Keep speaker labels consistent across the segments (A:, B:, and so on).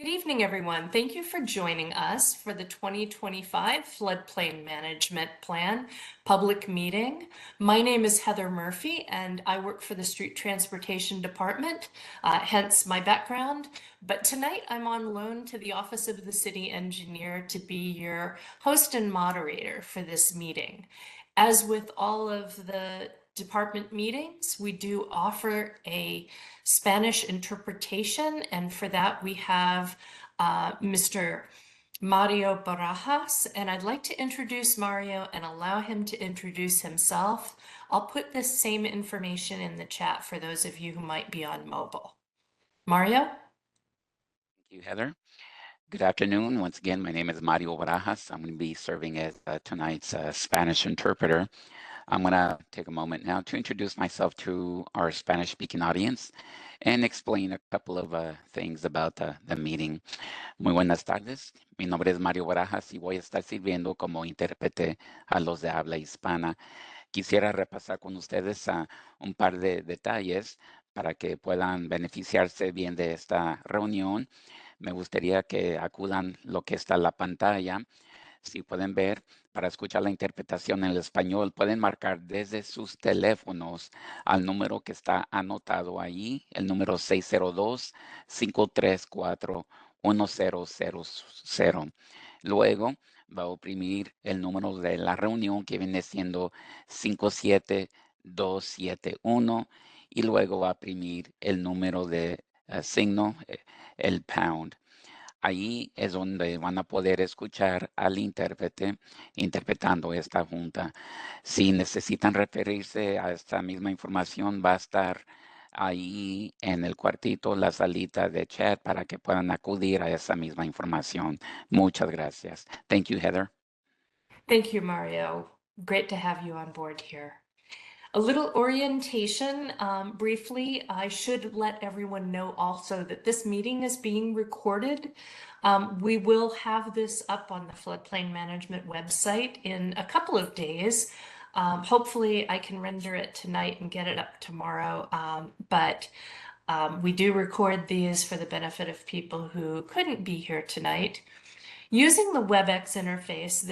A: Good evening, everyone. Thank you for joining us for the 2025 Floodplain Management Plan public meeting. My name is Heather Murphy, and I work for the Street Transportation Department, hence my background. But tonight I'm on loan to the Office of the City Engineer to be your host and moderator for this meeting. As with all of the department meetings, we do offer a Spanish interpretation, and for that we have Mr. Mario Barajas, and I'd like to introduce Mario and allow him to introduce himself. I'll put this same information in the chat for those of you who might be on mobile. Mario?
B: Thank you, Heather. Good afternoon. Once again, my name is Mario Barajas. I'm going to be serving as tonight's Spanish interpreter. I'm going to take a moment now to introduce myself to our Spanish-speaking audience and explain a couple of things about the meeting. Muy buenas tardes. Mi nombre es Mario Barajas y voy a estar sirviendo como intérprete a los de habla hispana. Quisiera repasar con ustedes un par de detalles para que puedan beneficiarse bien de esta reunión. Me gustaría que acudan lo que está en la pantalla. Si pueden ver, para escuchar la interpretación en el español, pueden marcar desde sus teléfonos al número que está anotado ahí, el número 602-534-1000. Luego va a oprimir el número de la reunión que viene siendo 57271 y luego va a oprimir el número de signo, el pound. Ahí es donde van a poder escuchar al intérprete interpretando esta junta. Si necesitan referirse a esta misma información, va a estar ahí en el cuartito la salita de chat para que puedan acudir a esa misma información. Muchas gracias. Thank you, Heather.
A: Thank you, Mario. Great to have you on board here. A little orientation, briefly, I should let everyone know also that this meeting is being recorded. We will have this up on the Floodplain Management website in a couple of days. Hopefully I can render it tonight and get it up tomorrow, but we do record these for the benefit of people who couldn't be here tonight. Using the WebEx interface,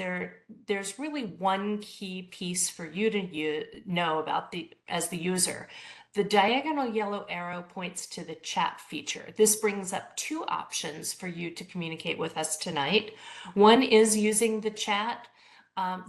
A: there's really one key piece for you to know about as the user. The diagonal yellow arrow points to the chat feature. This brings up two options for you to communicate with us tonight. One is using the chat.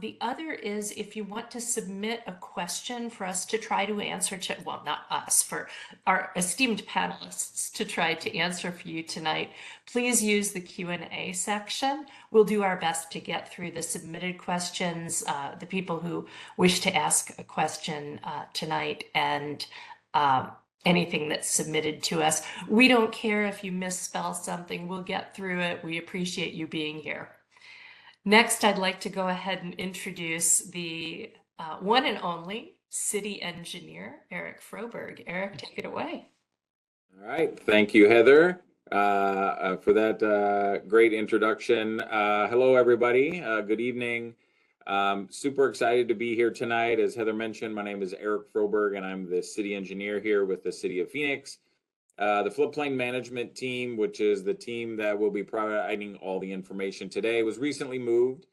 A: The other is if you want to submit a question for us to try to answer, well, not us, for our esteemed panelists to try to answer for you tonight, please use the Q&A section. We'll do our best to get through the submitted questions, the people who wish to ask a question tonight, and anything that's submitted to us. We don't care if you misspell something, we'll get through it. We appreciate you being here. Next, I'd like to go ahead and introduce the one and only city engineer, Eric Froberg. Eric, take it away.
C: All right, thank you, Heather, for that great introduction. Hello, everybody. Good evening. Super excited to be here tonight. As Heather mentioned, my name is Eric Froberg, and I'm the city engineer here with the City of Phoenix. The Floodplain Management team, which is the team that will be providing all the information today, was recently moved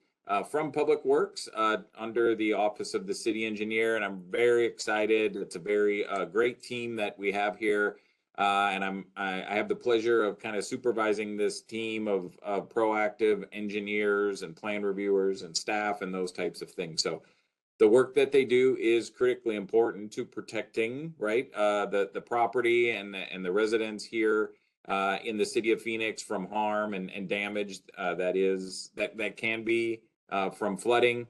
C: from Public Works under the Office of the City Engineer, and I'm very excited. It's a very great team that we have here, and I have the pleasure of kind of supervising this team of proactive engineers and plan reviewers and staff and those types of things. So the work that they do is critically important to protecting, right, the property and the residents here in the city of Phoenix from harm and damage that can be from flooding.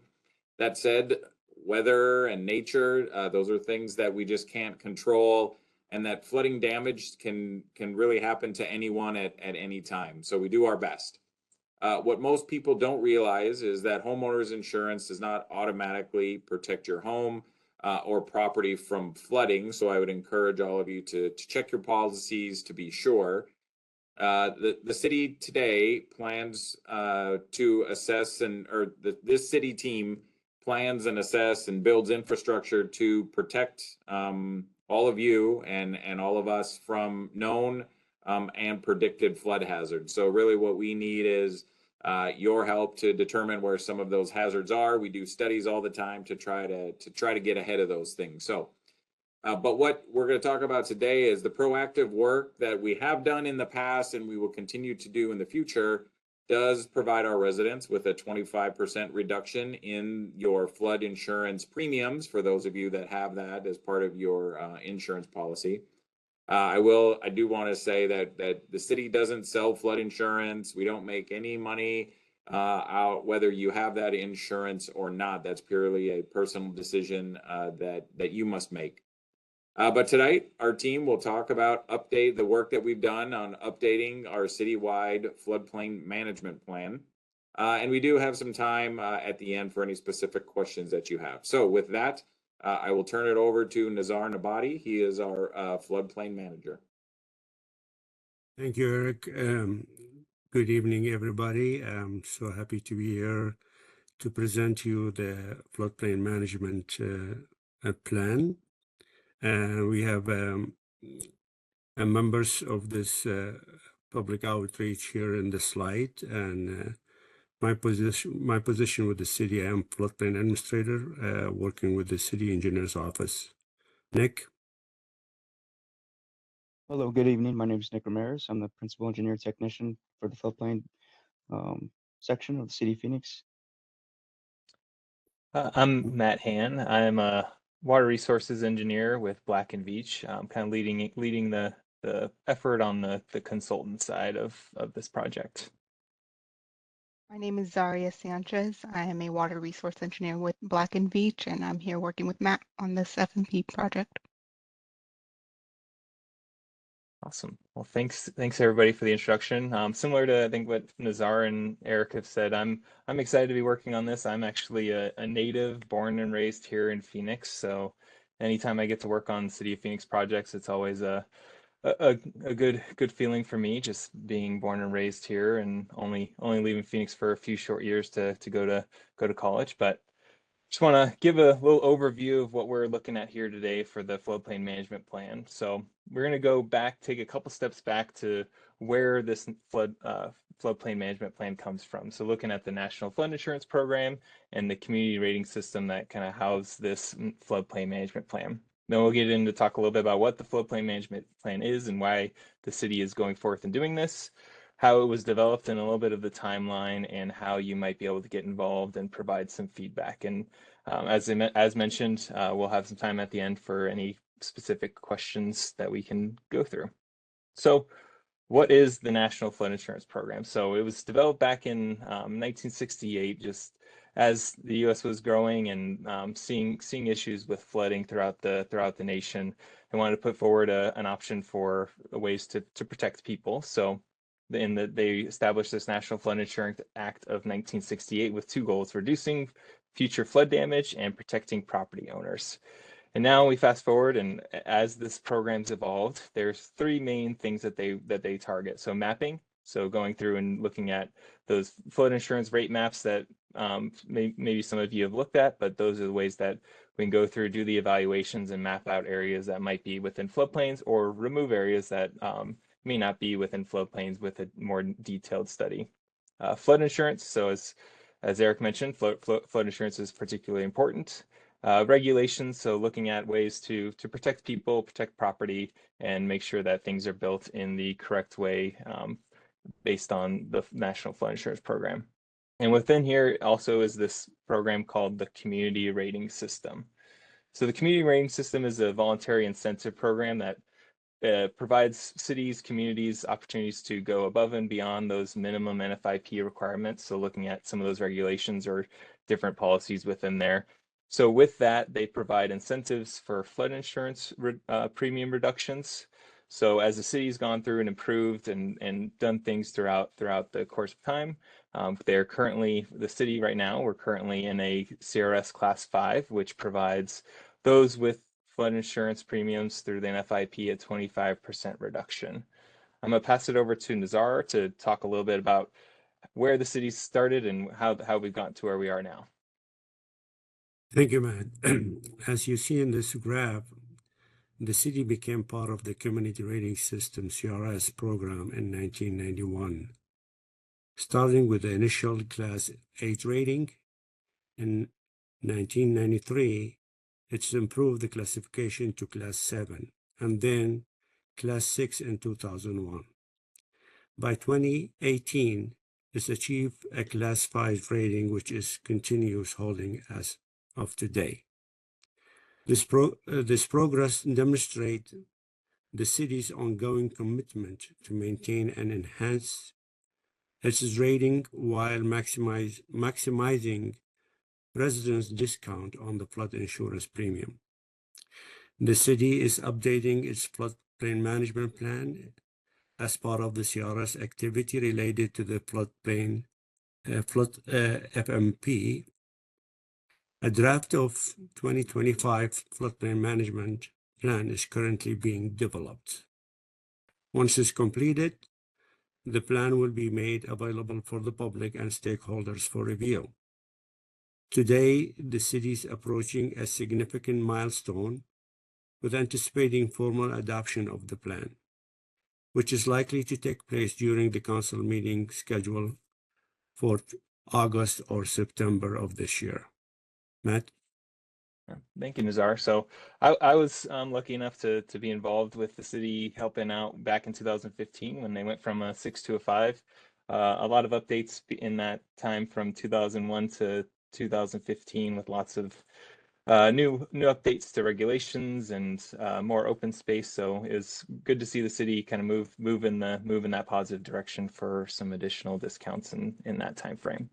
C: That said, weather and nature, those are things that we just can't control, and that flooding damage can really happen to anyone at any time. So we do our best. What most people don't realize is that homeowners insurance does not automatically protect your home or property from flooding. So I would encourage all of you to check your policies to be sure. The city today plans to assess this city team plans and assess and builds infrastructure to protect all of you and all of us from known and predicted flood hazards. So really what we need is your help to determine where some of those hazards are. We do studies all the time to try to get ahead of those things. So but what we're going to talk about today is the proactive work that we have done in the past and we will continue to do in the future does provide our residents with a 25% reduction in your flood insurance premiums for those of you that have that as part of your insurance policy. I do want to say that the city doesn't sell flood insurance. We don't make any money out whether you have that insurance or not. That's purely a personal decision that you must make. But tonight, our team will talk about the work that we've done on updating our citywide floodplain management plan. And we do have some time at the end for any specific questions that you have. So with that, I will turn it over to Nazar Nabati. He is our floodplain manager.
D: Thank you, Eric. Good evening, everybody. I'm so happy to be here to present you the floodplain management plan. We have members of this public outreach here in the slide, and my position with the city, I am floodplain administrator, working with the city engineer's office. Nick?
E: Hello, good evening. My name is Nick Ramirez. I'm the principal engineer technician for the floodplain section of the city of Phoenix.
F: I'm Matt Han. I'm a water resources engineer with Black and Veatch. I'm kind of leading the effort on the consultant side of this project.
G: My name is Zaria Sanchez. I am a water resource engineer with Black and Veatch, and I'm here working with Matt on this F&P project.
F: Awesome. Well, thanks everybody for the introduction. Similar to I think what Nazar and Eric have said, I'm excited to be working on this. I'm actually a native, born and raised here in Phoenix. So anytime I get to work on City of Phoenix projects, it's always a good feeling for me, just being born and raised here and only leaving Phoenix for a few short years to go to college. But just want to give a little overview of what we're looking at here today for the floodplain management plan. So we're going to go back, take a couple steps back to where this floodplain management plan comes from. So looking at the National Flood Insurance Program and the community rating system that kind of house this floodplain management plan. Then we'll get into talk a little bit about what the floodplain management plan is and why the city is going forth and doing this, how it was developed, and a little bit of the timeline and how you might be able to get involved and provide some feedback. And as mentioned, we'll have some time at the end for any specific questions that we can go through. So what is the National Flood Insurance Program? So it was developed back in 1968, just as the U.S. was growing and seeing issues with flooding throughout the nation. They wanted to put forward an option for ways to protect people. So they established this National Flood Insurance Act of 1968 with two goals: reducing future flood damage and protecting property owners. And now we fast forward, and as this program's evolved, there's three main things that they target. So mapping, so going through and looking at those flood insurance rate maps that maybe some of you have looked at, but those are the ways that we can go through, do the evaluations, and map out areas that might be within floodplains or remove areas that may not be within floodplains with a more detailed study. Flood insurance, so as Eric mentioned, flood insurance is particularly important. Regulations, so looking at ways to protect people, protect property, and make sure that things are built in the correct way based on the National Flood Insurance Program. And within here also is this program called the Community Rating System. So the Community Rating System is a voluntary incentive program that provides cities, communities opportunities to go above and beyond those minimum NFIP requirements. So looking at some of those regulations or different policies within there. So with that, they provide incentives for flood insurance premium reductions. So as the city's gone through and improved and done things throughout the course of time, they're currently, the city right now, we're currently in a CRS Class 5, which provides those with flood insurance premiums through the NFIP at 25% reduction. I'm going to pass it over to Nazar to talk a little bit about where the city started and how we've gotten to where we are now.
D: Thank you, Matt. As you see in this graph, the city became part of the Community Rating System CRS program in 1991, starting with the initial Class 8 rating. In 1993, it's improved the classification to Class 7, and then Class 6 in 2001. By 2018, it's achieved a Class 5 rating, which is continuous holding as of today. This progress demonstrates the city's ongoing commitment to maintain and enhance its rating while maximizing residents' discount on the flood insurance premium. The city is updating its floodplain management plan as part of the CRS activity related to the floodplain FMP. A draft of 2025 floodplain management plan is currently being developed. Once it's completed, the plan will be made available for the public and stakeholders for review. Today, the city is approaching a significant milestone with anticipating formal adoption of the plan, which is likely to take place during the council meeting scheduled for August or September of this year. Matt?
F: Thank you, Nizar. So I was lucky enough to be involved with the city helping out back in 2015 when they went from a 6 to a 5. A lot of updates in that time from 2001 to 2015 with lots of new updates to regulations and more open space. So it's good to see the city kind of move in that positive direction for some additional discounts in that time frame.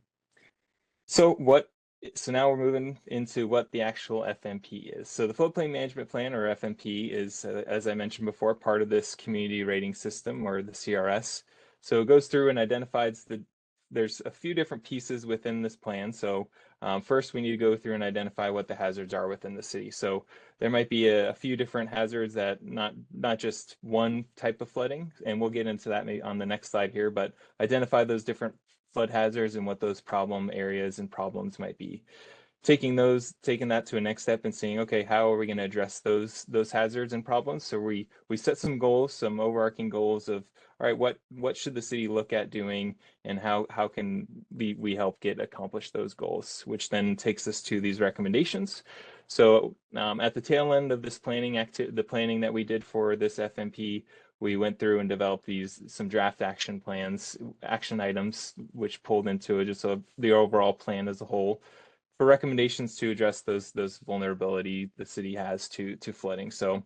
F: So now we're moving into what the actual FMP is. So the Floodplain Management Plan, or FMP, is, as I mentioned before, part of this community rating system, or the CRS. So it goes through and identifies there's a few different pieces within this plan. So first we need to go through and identify what the hazards are within the city. So there might be a few different hazards that not just one type of flooding, and we'll get into that on the next slide here, but identify those different flood hazards and what those problem areas and problems might be. Taking that to a next step and saying, okay, how are we going to address those hazards and problems? So we set some goals, some overarching goals of, all right, what should the city look at doing, and how can we help accomplish those goals, which then takes us to these recommendations. So at the tail end of this the planning that we did for this FMP, we went through and developed some draft action items, which pulled into just the overall plan as a whole for recommendations to address those vulnerability the city has to flooding. So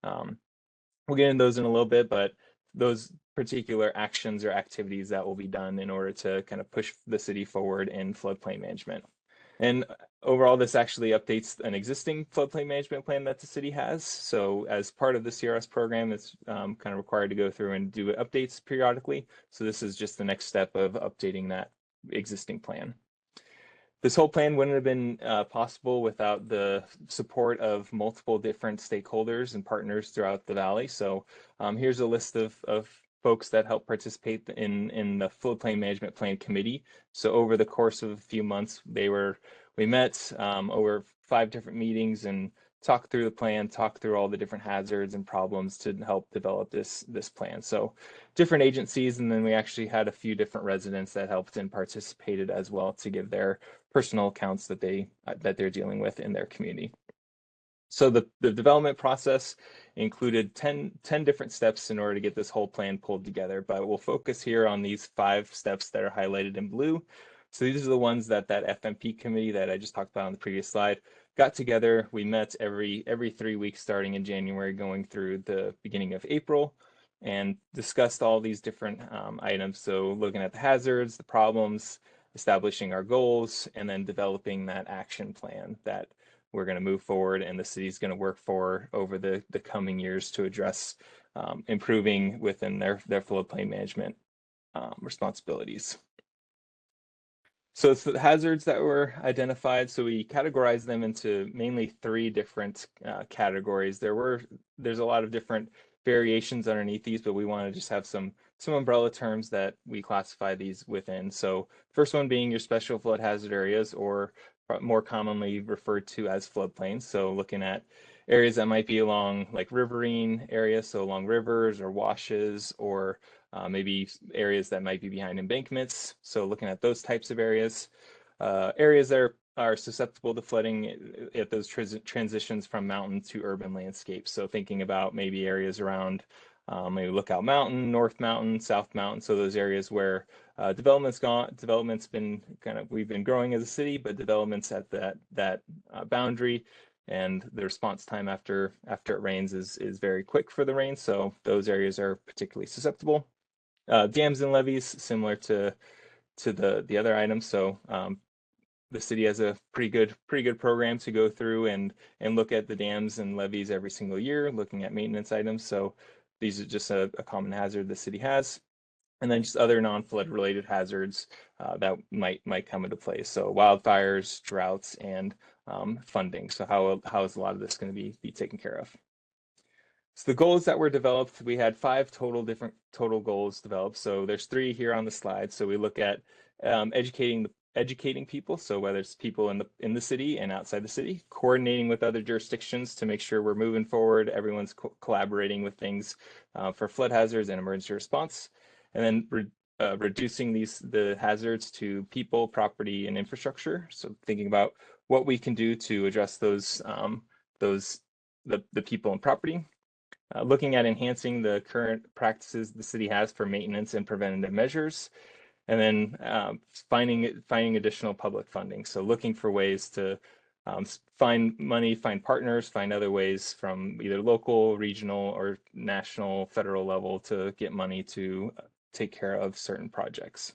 F: we'll get into those in a little bit, but those particular actions or activities that will be done in order to kind of push the city forward in floodplain management. And overall, this actually updates an existing floodplain management plan that the city has. So as part of the CRS program, it's kind of required to go through and do updates periodically. So this is just the next step of updating that existing plan. This whole plan wouldn't have been possible without the support of multiple different stakeholders and partners throughout the valley. So here's a list of folks that help participate in the Floodplain Management Plan Committee. So over the course of a few months, we met over 5 different meetings and talked through the plan, talked through all the different hazards and problems to help develop this plan. So different agencies, and then we actually had a few different residents that helped and participated as well to give their personal accounts that they're dealing with in their community. So the development process included 10 different steps in order to get this whole plan pulled together, but we'll focus here on these 5 steps that are highlighted in blue. So these are the ones that FMP committee that I just talked about on the previous slide got together. We met every 3 weeks starting in January, going through the beginning of April, and discussed all these different items. So looking at the hazards, the problems, establishing our goals, and then developing that action plan that we're going to move forward and the city's going to work for over the coming years to address improving within their floodplain management responsibilities. So it's the hazards that were identified. So we categorized them into mainly 3 different categories. There's a lot of different variations underneath these, but we want to just have some umbrella terms that we classify these within. So first one being your special flood hazard areas, or more commonly referred to as floodplains. So looking at areas that might be along like riverine areas, so along rivers or washes, or maybe areas that might be behind embankments. So looking at those types of areas. Areas that are susceptible to flooding at those transitions from mountain to urban landscapes. So thinking about maybe areas around maybe Lookout Mountain, North Mountain, South Mountain. So those areas where development's been we've been growing as a city, but development's at that boundary, and the response time after it rains is very quick for the rain. So those areas are particularly susceptible. Dams and levees, similar to the other items. So the city has a pretty good program to go through and look at the dams and levees every single year, looking at maintenance items. So these are just a common hazard the city has. And then just other non-flood related hazards that might come into play. So wildfires, droughts, and funding. So how is a lot of this going to be taken care of? So the goals that were developed, we had 5 total goals developed. So there's 3 here on the slide. So we look at educating people. So whether it's people in the city and outside the city, coordinating with other jurisdictions to make sure we're moving forward, everyone's collaborating with things for flood hazards and emergency response, and then reducing the hazards to people, property, and infrastructure. So thinking about what we can do to address those the people and property. Looking at enhancing the current practices the city has for maintenance and preventative measures, and then finding additional public funding. So looking for ways to find money, find partners, find other ways from either local, regional, or national, federal level to get money to take care of certain projects.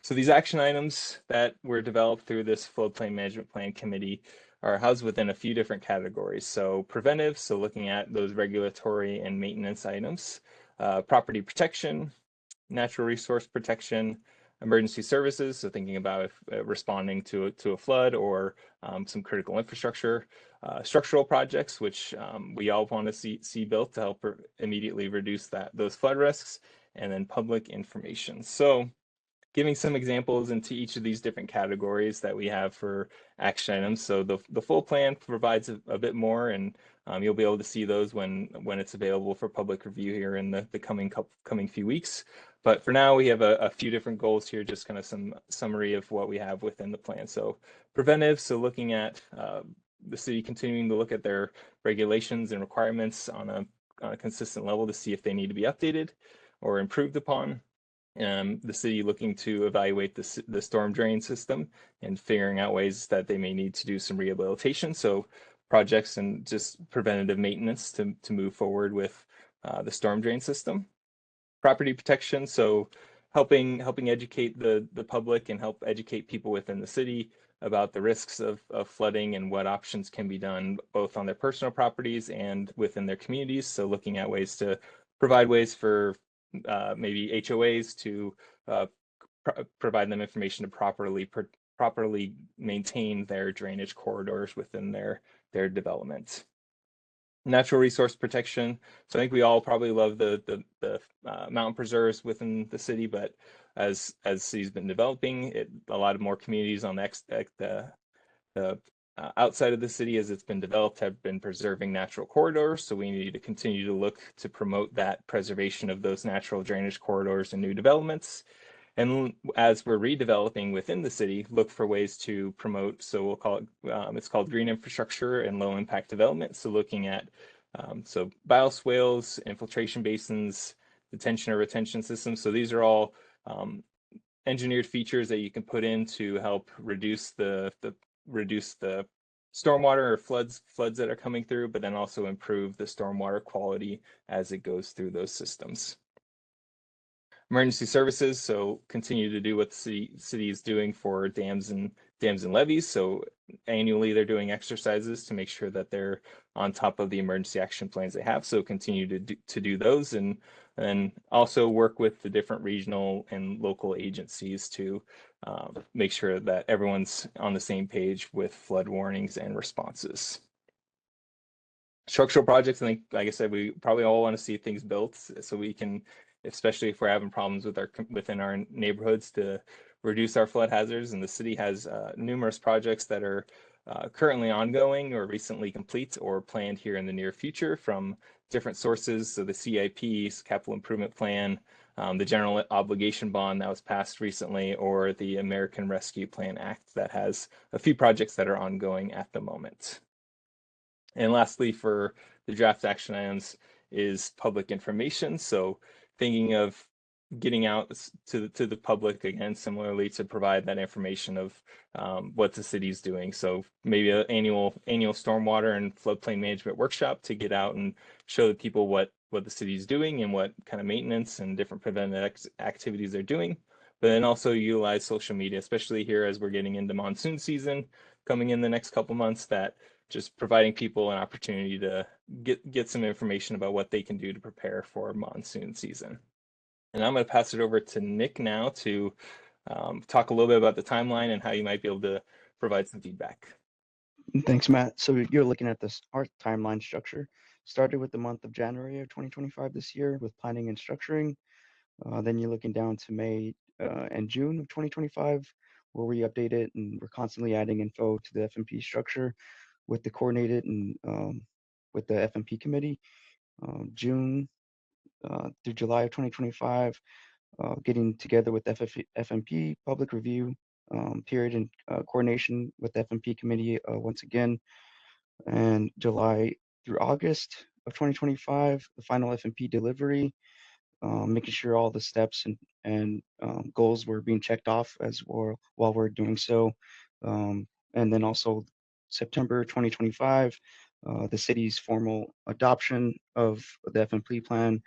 F: So these action items that were developed through this Floodplain Management Plan Committee are housed within a few different categories. So preventive, so looking at those regulatory and maintenance items, property protection, natural resource protection, emergency services, so thinking about if, responding to a flood or some critical infrastructure, structural projects, which we all want to see built to help immediately reduce those flood risks, and then public information. So giving some examples into each of these different categories that we have for action items. So the full plan provides a bit more, and you'll be able to see those when it's available for public review here in the coming few weeks. But for now, we have a few different goals here, just kind of some summary of what we have within the plan. So preventive, so looking at the city continuing to look at their regulations and requirements on a consistent level to see if they need to be updated or improved upon. The city looking to evaluate the storm drain system and figuring out ways that they may need to do some rehabilitation. So projects and just preventative maintenance to move forward with the storm drain system. Property protection, so helping educate the public and help educate people within the city about the risks of flooding and what options can be done both on their personal properties and within their communities. So looking at ways to provide ways for maybe HOAs to provide them information to properly maintain their drainage corridors within their development. Natural resource protection. So I think we all probably love the mountain preserves within the city, but as city's been developing, a lot of more communities on the outside of the city as it's been developed have been preserving natural corridors. So we need to continue to look to promote that preservation of those natural drainage corridors and new developments. And as we're redeveloping within the city, look for ways to promote, so we'll call it, it's called green infrastructure and low impact development. So looking at, so bioswales, infiltration basins, detention or retention systems. So these are all engineered features that you can put in to help reduce the stormwater or floods that are coming through, but then also improve the stormwater quality as it goes through those systems. Emergency services, so continue to do what the city is doing for dams and levees. So annually they're doing exercises to make sure that they're on top of the emergency action plans they have. So continue to do those, and also work with the different regional and local agencies to make sure that everyone's on the same page with flood warnings and responses. Structural projects, I think, like I said, we probably all want to see things built so we can, especially if we're having problems within our neighborhoods, to reduce our flood hazards. And the city has numerous projects that are currently ongoing or recently complete or planned here in the near future from different sources. So the CIP, Capital Improvement Plan, the General Obligation Bond that was passed recently, or the American Rescue Plan Act that has a few projects that are ongoing at the moment. And lastly, for the draft action items is public information. So thinking of getting out to the public again, similarly to provide that information of what the city's doing. So maybe an annual stormwater and floodplain management workshop to get out and show the people what the city's doing and what kind of maintenance and different preventative activities they're doing. But then also utilize social media, especially here as we're getting into monsoon season coming in the next couple months, that just providing people an opportunity to get some information about what they can do to prepare for monsoon season. And I'm going to pass it over to Nick now to talk a little bit about the timeline and how you might be able to provide some feedback.
E: Thanks, Matt. So you're looking at this our timeline structure. Started with the month of January of 2025 this year with planning and structuring. Then you're looking down to May and June of 2025, where we update it and we're constantly adding info to the FMP structure with the coordinated and with the FMP committee. June through July of 2025, getting together with FMP public review period and coordination with the FMP committee once again. And July through August of 2025, the final FMP delivery, making sure all the steps and goals were being checked off as well while we're doing so. And then also September 2025, the city's formal adoption of the FMP plan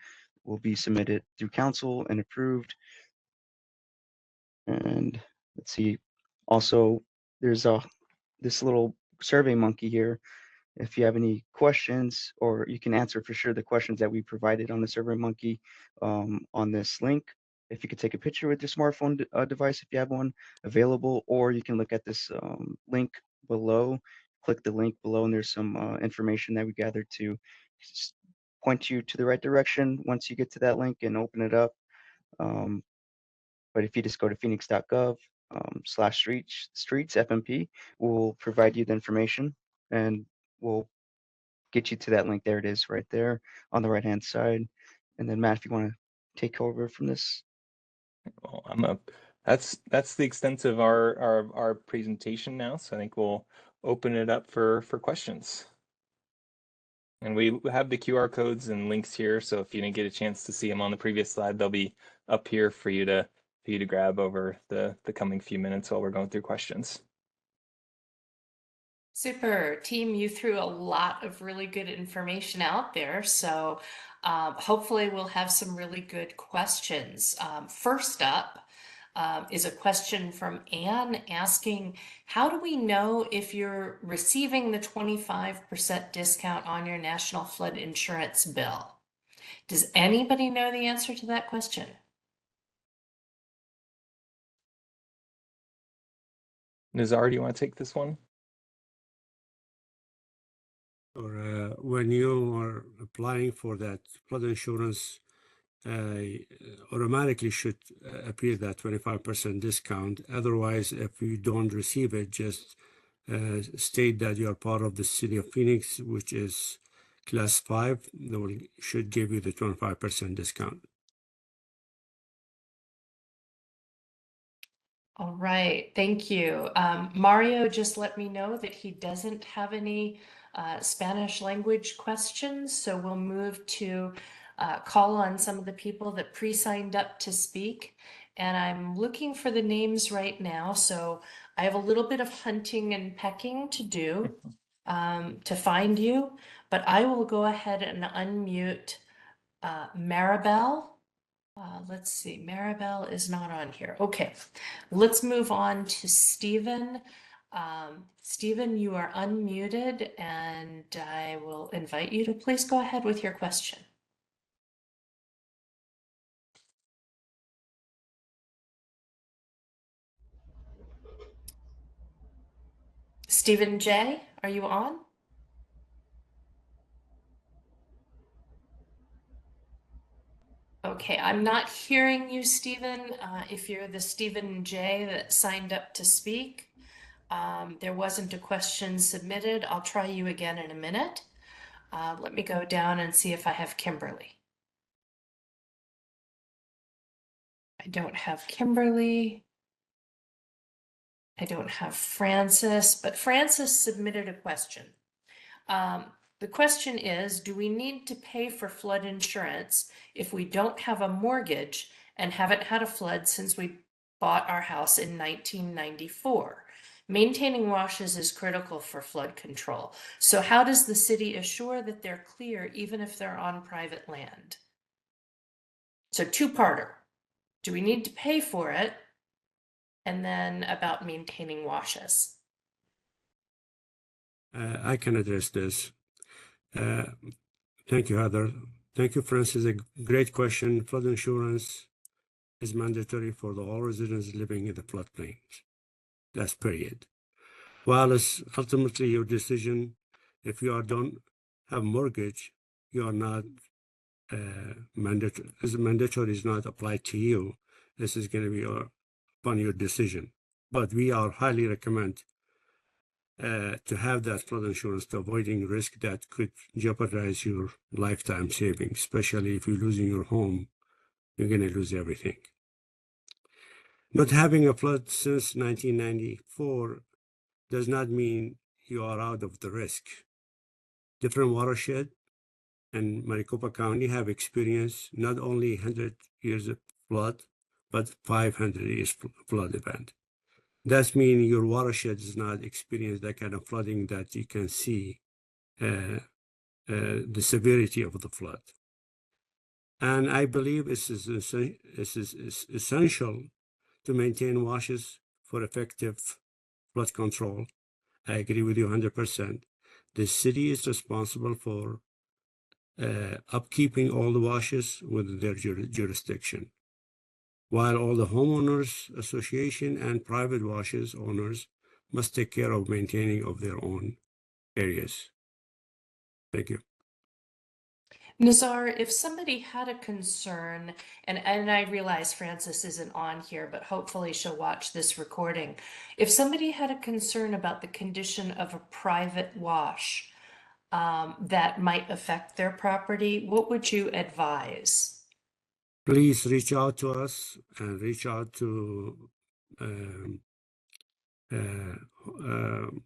E: will be submitted through council and approved. And let's see, also there's this little survey monkey here. If you have any questions, or you can answer for sure the questions that we provided on the Survey Monkey on this link. If you could take a picture with your smartphone device, if you have one available, or you can look at this link below, click the link below, and there's some information that we gathered to point you to the right direction once you get to that link and open it up. But if you just go to Phoenix.gov /streets FMP, we'll provide you the information and we'll get you to that link. There it is right there on the right hand side. And then Matt, if you want to take over from this.
F: Well, that's the extent of our presentation now. So I think we'll open it up for questions. And we have the QR codes and links here. So if you didn't get a chance to see them on the previous slide, they'll be up here for you to grab over the coming few minutes while we're going through questions.
A: Super. Team, you threw a lot of really good information out there. So hopefully we'll have some really good questions. First up is a question from Anne asking, how do we know if you're receiving the 25% discount on your national flood insurance bill? Does anybody know the answer to that question?
F: Nizar, do you want to take this one?
D: Or when you are applying for that flood insurance, automatically should appear that 25% discount. Otherwise, if you don't receive it, just state that you are part of the city of Phoenix, which is class 5. They should give you the 25% discount.
A: All right, thank you. Mario just let me know that he doesn't have any Spanish language questions, so we'll move to call on some of the people that pre-signed up to speak. And I'm looking for the names right now, so I have a little bit of hunting and pecking to do to find you, but I will go ahead and unmute Maribel. Let's see, Maribel is not on here. Okay, let's move on to Stephen. Stephen, you are unmuted and I will invite you to please go ahead with your question. Stephen J., are you on? Okay, I'm not hearing you, Stephen. If you're the Stephen J. that signed up to speak, There wasn't a question submitted. I'll try you again in a minute. Let me go down and see if I have Kimberly. I don't have Kimberly. I don't have Francis, but Francis submitted a question. The question is, do we need to pay for flood insurance if we don't have a mortgage and haven't had a flood since we bought our house in 1994? Maintaining washes is critical for flood control. So how does the city assure that they're clear even if they're on private land? So two-parter. Do we need to pay for it? And then about maintaining washes.
D: I can address this. Thank you, Heather. Thank you, Francis. A great question. Flood insurance is mandatory for all residents living in the floodplains. That's period. While it's ultimately your decision, if you don't have mortgage, you are not mandatory. As mandatory is not applied to you. This is going to be upon your decision. But we are highly recommend to have that flood insurance to avoiding risk that could jeopardize your lifetime savings, especially if you're losing your home, you're going to lose everything. Not having a flood since 1994 does not mean you are out of the risk. Different watershed and Maricopa County have experienced not only 100 years of flood, but 500 years flood event. That means your watershed does not experience that kind of flooding that you can see the severity of the flood. And I believe it is essential to maintain washes for effective flood control. I agree with you 100%. The city is responsible for upkeeping all the washes within their jurisdiction, while all the homeowners association and private washes owners must take care of maintaining of their own areas. Thank you.
A: Nazar, if somebody had a concern, and I realize Frances isn't on here, but hopefully she'll watch this recording. If somebody had a concern about the condition of a private wash that might affect their property, what would you advise?
D: Please reach out to us and reach out to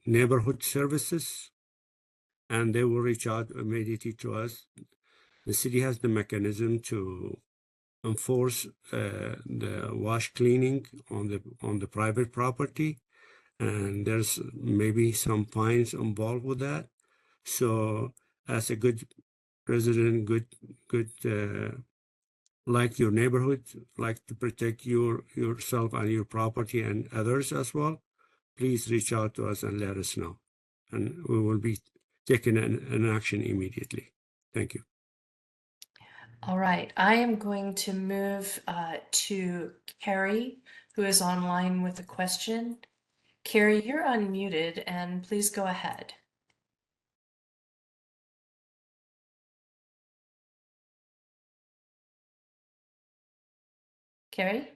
D: neighborhood services, and they will reach out immediately to us. The city has the mechanism to enforce the wash cleaning on the private property, and there's maybe some fines involved with that. So as a good resident, good like your neighborhood, like to protect yourself and your property and others as well, please reach out to us and let us know, and we will be taking an action immediately. Thank you.
A: All right, I am going to move to Carrie, who is online with a question. Carrie, you're unmuted, and please go ahead. Carrie?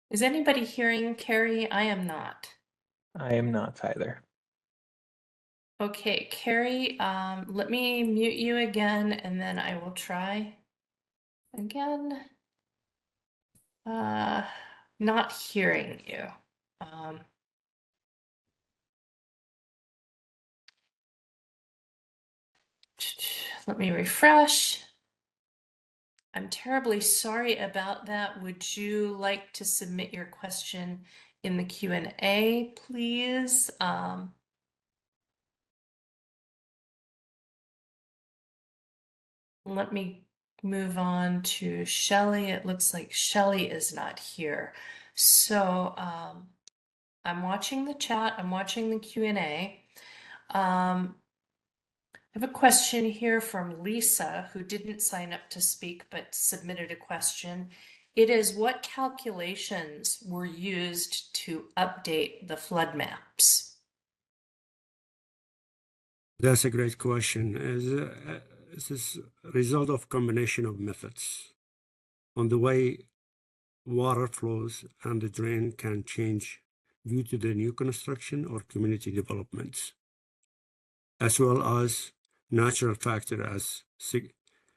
A: Is anybody hearing Carrie? I am not.
F: I am not either.
A: Okay, Carrie, let me mute you again, and then I will try again. Not hearing you. Let me refresh. I'm terribly sorry about that. Would you like to submit your question in the Q&A, please? Let me move on to Shelley. It looks like Shelley is not here. So I'm watching the chat. I'm watching the Q&A. I have a question here from Lisa, who didn't sign up to speak but submitted a question. It is, what calculations were used to update the flood maps?
D: That's a great question. This is a result of combination of methods. on the way water flows and the drain can change due to the new construction or community developments, as well as natural factor as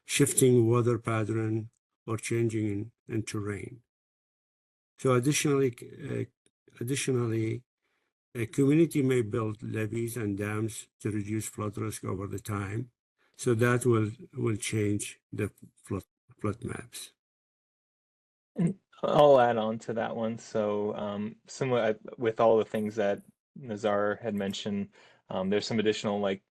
D: shifting weather pattern or changing in terrain. So additionally, a community may build levees and dams to reduce flood risk over the time. So that will change the flood maps.
F: And I'll add on to that one. So similar with all the things that Nazar had mentioned, there's some additional like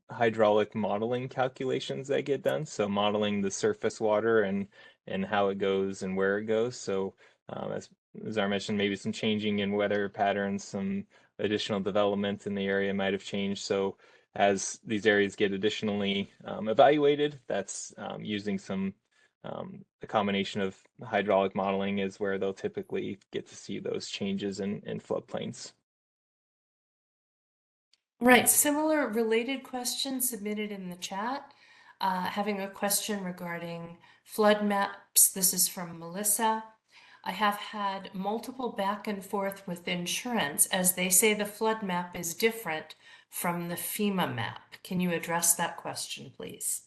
F: hydraulic modeling calculations that get done. So modeling the surface water and how it goes and where it goes. So as Nazar mentioned, maybe some changing in weather patterns, some additional development in the area might have changed. So as these areas get additionally evaluated, that's using some a combination of hydraulic modeling is where they'll typically get to see those changes in floodplains.
A: Right, similar related question submitted in the chat. Having a question regarding flood maps. This is from Melissa. I have had multiple back and forth with insurance as they say the flood map is different from the FEMA map. Can you address that question, please?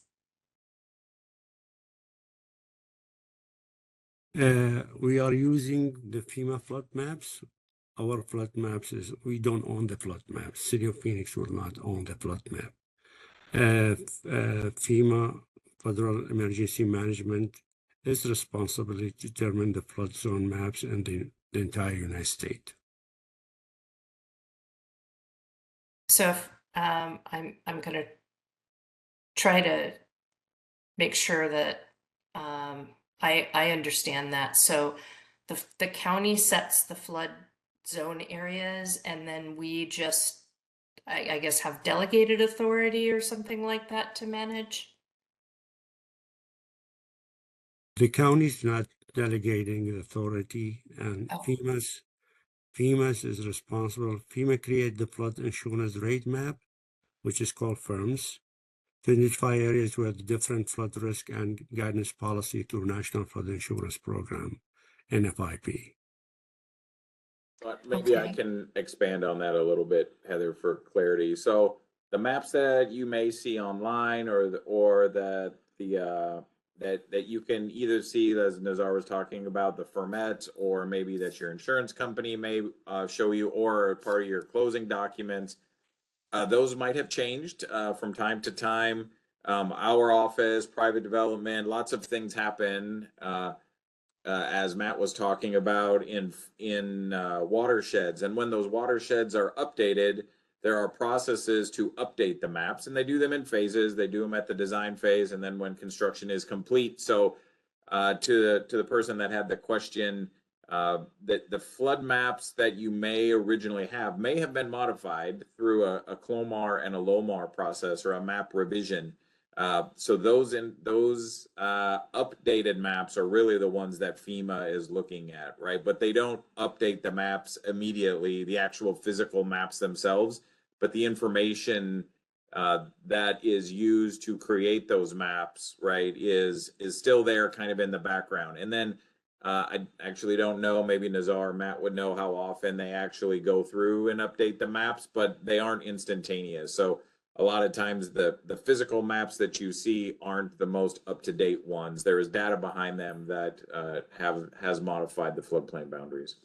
D: We are using the FEMA flood maps. Our flood maps is, we don't own the flood maps. City of Phoenix will not own the flood map. FEMA, Federal Emergency Management, is responsible to determine the flood zone maps in the entire United States.
A: So if, I'm going to try to make sure that I understand that. So the county sets the flood zone areas, and then we just, I guess, have delegated authority or something like that to manage.
D: The county is not delegating the authority, and
A: Oh.
D: FEMA is responsible. FEMA created the flood insurance rate map, which is called FIRMS, to identify areas with different flood risk and guidance policy through National Flood Insurance Program, NFIP.
C: Maybe I
A: Okay.
C: can expand on that a little bit, Heather, for clarity. So the maps that you may see online, or that you can either see, as Nazar was talking about, the Fermet, or maybe that your insurance company may show you, or part of your closing documents, those might have changed from time to time. Our office, private development, lots of things happen. As Matt was talking about, in watersheds, and when those watersheds are updated, there are processes to update the maps, and they do them in phases. They do them at the design phase, and then when construction is complete. So to the person that had the question, that the flood maps that you may originally have may have been modified through a CLOMAR and a LOMAR process, or a map revision. So those updated maps are really the ones that FEMA is looking at, right? But they don't update the maps immediately, the actual physical maps themselves, but the information that is used to create those maps, right, is still there, kind of in the background. And then I actually don't know, maybe Nazar or Matt would know how often they actually go through and update the maps, but they aren't instantaneous. So a lot of times the physical maps that you see aren't the most up-to-date ones. There is data behind them that has modified the floodplain boundaries.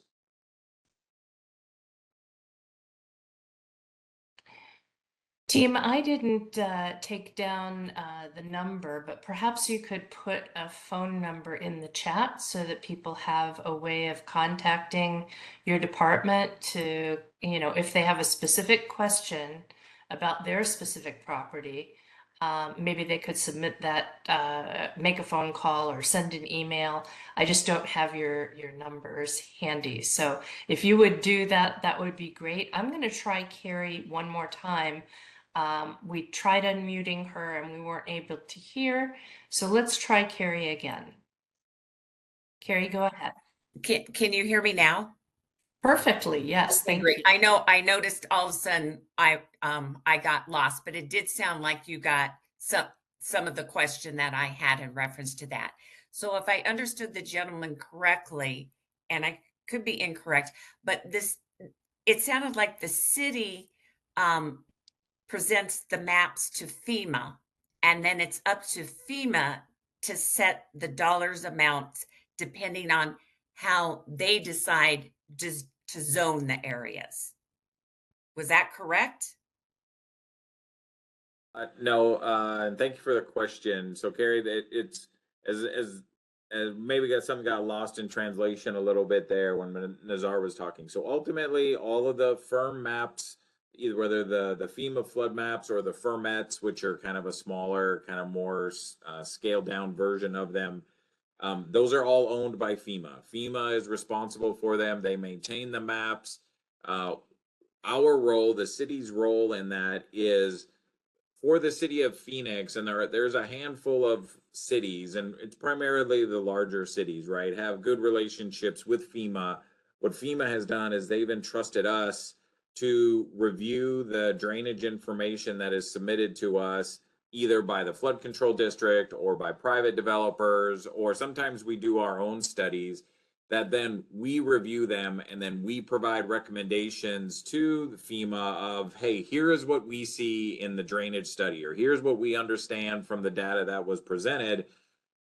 A: Team, I didn't take down the number, but perhaps you could put a phone number in the chat so that people have a way of contacting your department to, if they have a specific question about their specific property, maybe they could submit that, make a phone call or send an email. I just don't have your numbers handy. So if you would do that, that would be great. I'm going to try Carrie one more time. We tried unmuting her and we weren't able to hear. So let's try Carrie again. Carrie, go ahead.
H: Can you hear me now?
A: Perfectly, yes.
H: Okay,
A: Thank
H: great.
A: you.
H: I know I noticed all of a sudden I got lost, but it did sound like you got some of the question that I had in reference to that. So if I understood the gentleman correctly, and I could be incorrect, but it sounded like the city um, presents the maps to FEMA, and then it's up to FEMA to set the dollars amounts depending on how they decide just to zone the areas. Was that correct?
C: No, and thank you for the question. So Carrie, it's as maybe something got lost in translation a little bit there when Nazar was talking. So ultimately, all of the firm maps, either whether the FEMA flood maps or the firmets, which are kind of a smaller, kind of more scaled down version of them, those are all owned by FEMA. FEMA is responsible for them. They maintain the maps. Our role, the city's role in that is for the city of Phoenix, and there's a handful of cities, and it's primarily the larger cities, right, have good relationships with FEMA. What FEMA has done is they've entrusted us to review the drainage information that is submitted to us either by the flood control district or by private developers, or sometimes we do our own studies that then we review them and then we provide recommendations to the FEMA of, hey, here is what we see in the drainage study, or here's what we understand from the data that was presented.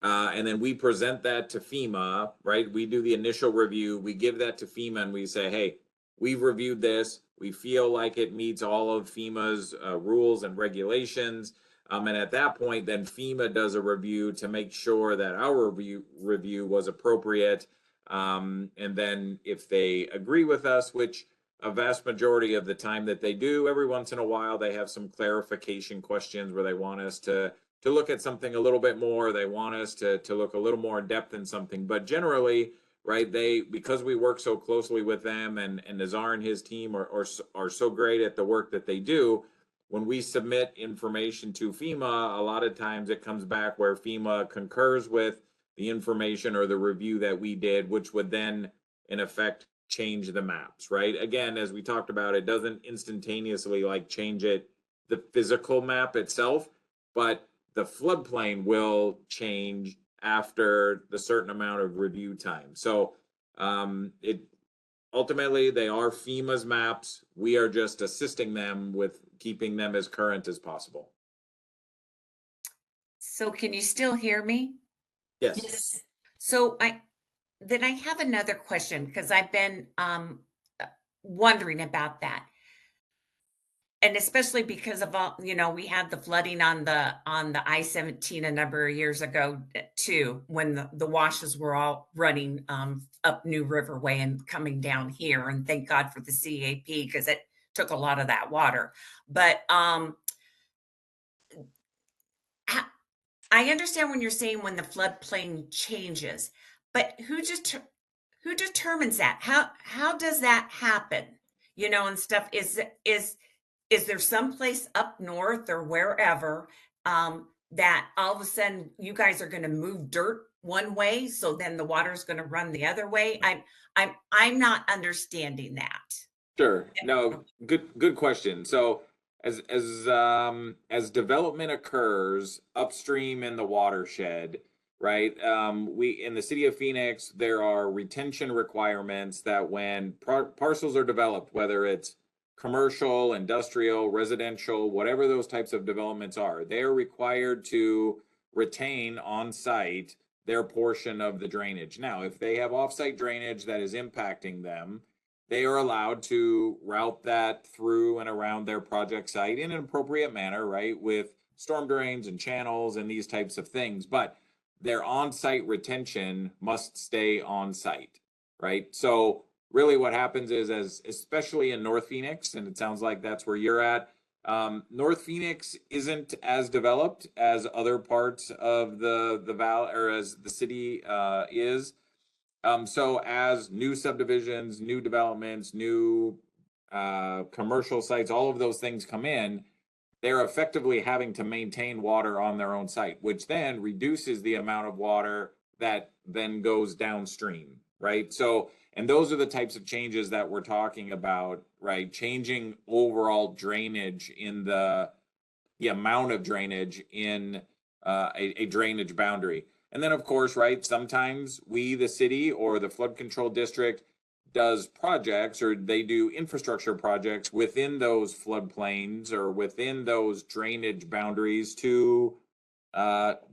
C: And then we present that to FEMA, right? We do the initial review, we give that to FEMA and we say, hey, we've reviewed this. We feel like it meets all of FEMA's rules and regulations. And at that point, then FEMA does a review to make sure that our review was appropriate. And then if they agree with us, which a vast majority of the time that they do, every once in a while they have some clarification questions where they want us to look at something a little bit more. They want us to look a little more in depth in something. But generally, right, because we work so closely with them, and Nazar and his team are so great at the work that they do, when we submit information to FEMA, a lot of times it comes back where FEMA concurs with the information or the review that we did, which would then in effect change the maps, right? Again, as we talked about, it doesn't instantaneously like change the physical map itself, but the floodplain will change after the certain amount of review time. So it ultimately they are FEMA's maps. We are just assisting them with keeping them as current as possible.
H: So can you still hear me?
C: Yes.
H: So I have another question because I've been wondering about that. And especially because of all, we had the flooding on the I-17 a number of years ago too, when the washes were all running up New River Way and coming down here. And thank God for the CAP because it took a lot of that water. But I understand when you're saying when the floodplain changes, but who determines that? How does that happen? And stuff is there someplace up north or wherever that all of a sudden you guys are going to move dirt one way, so then the water is going to run the other way? I'm not understanding that.
C: Sure. No, good question. So as development occurs upstream in the watershed, right? We in the city of Phoenix, there are retention requirements that when parcels are developed, whether it's commercial, industrial, residential, whatever those types of developments are, they are required to retain on site their portion of the drainage. Now, if they have offsite drainage that is impacting them, they are allowed to route that through and around their project site in an appropriate manner, right? With storm drains and channels and these types of things. But their on-site retention must stay on site, right? So really what happens is, especially in North Phoenix, and it sounds like that's where you're at, North Phoenix isn't as developed as other parts of the valley, or as the city is. So as new subdivisions, new developments, new commercial sites, all of those things come in, they're effectively having to maintain water on their own site, which then reduces the amount of water that then goes downstream, right? So, and those are the types of changes that we're talking about, right? Changing overall drainage in the amount of drainage in a drainage boundary. And then of course, right, sometimes we, the city or the flood control district, does projects or they do infrastructure projects within those floodplains or within those drainage boundaries to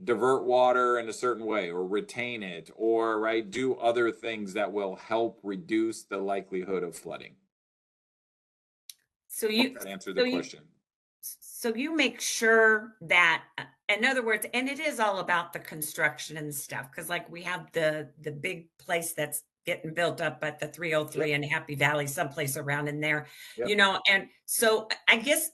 C: divert water in a certain way or retain it or right do other things that will help reduce the likelihood of flooding.
H: So
C: Hope
H: you,
C: that answered
H: so
C: the
H: you,
C: question.
H: so you make sure that, in other words, and it is all about the construction and stuff, because like we have the big place that's getting built up at the 303 in Happy Valley, someplace around in there,
C: Yep.
H: you know, and so I guess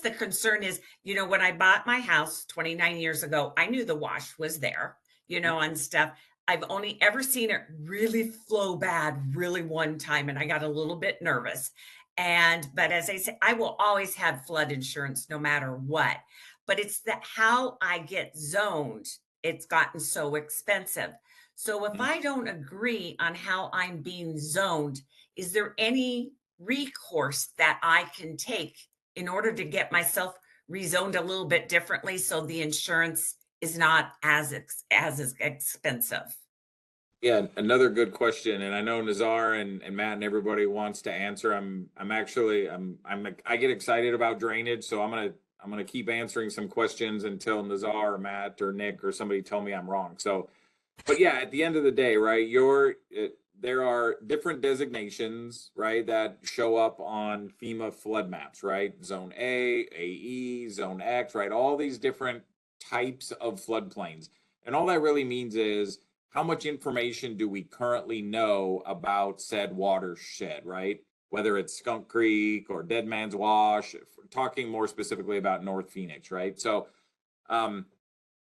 H: the concern is, you know, when I bought my house 29 years ago, I knew the wash was there, you know, and stuff. I've only ever seen it really flow bad, really one time, and I got a little bit nervous. But as I say, I will always have flood insurance no matter what. But it's that how I get zoned, it's gotten so expensive. So if I don't agree on how I'm being zoned, is there any recourse that I can take in order to get myself rezoned a little bit differently so the insurance is not as expensive?
C: Yeah, another good question, and I know Nazar and Matt and everybody wants to answer. I get excited about drainage, so I'm gonna keep answering some questions until Nazar or Matt or Nick or somebody tell me I'm wrong. So, but yeah, at the end of the day, right, there are different designations, right, that show up on FEMA flood maps, right? Zone A, AE, Zone X, right? All these different types of floodplains. And all that really means is how much information do we currently know about said watershed, right? Whether it's Skunk Creek or Dead Man's Wash, talking more specifically about North Phoenix, right? So,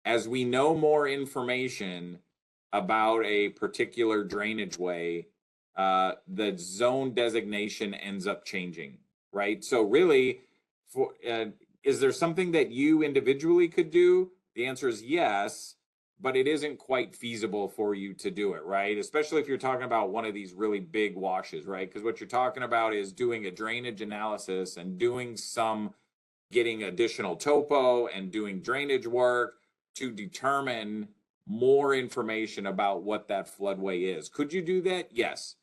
C: as we know more information about a particular drainage way, the zone designation ends up changing, right? So really, is there something that you individually could do? The answer is yes, but it isn't quite feasible for you to do it, right? Especially if you're talking about one of these really big washes, right? Because what you're talking about is doing a drainage analysis and doing some getting additional topo and doing drainage work to determine more information about what that floodway is. Could you do that? Yes.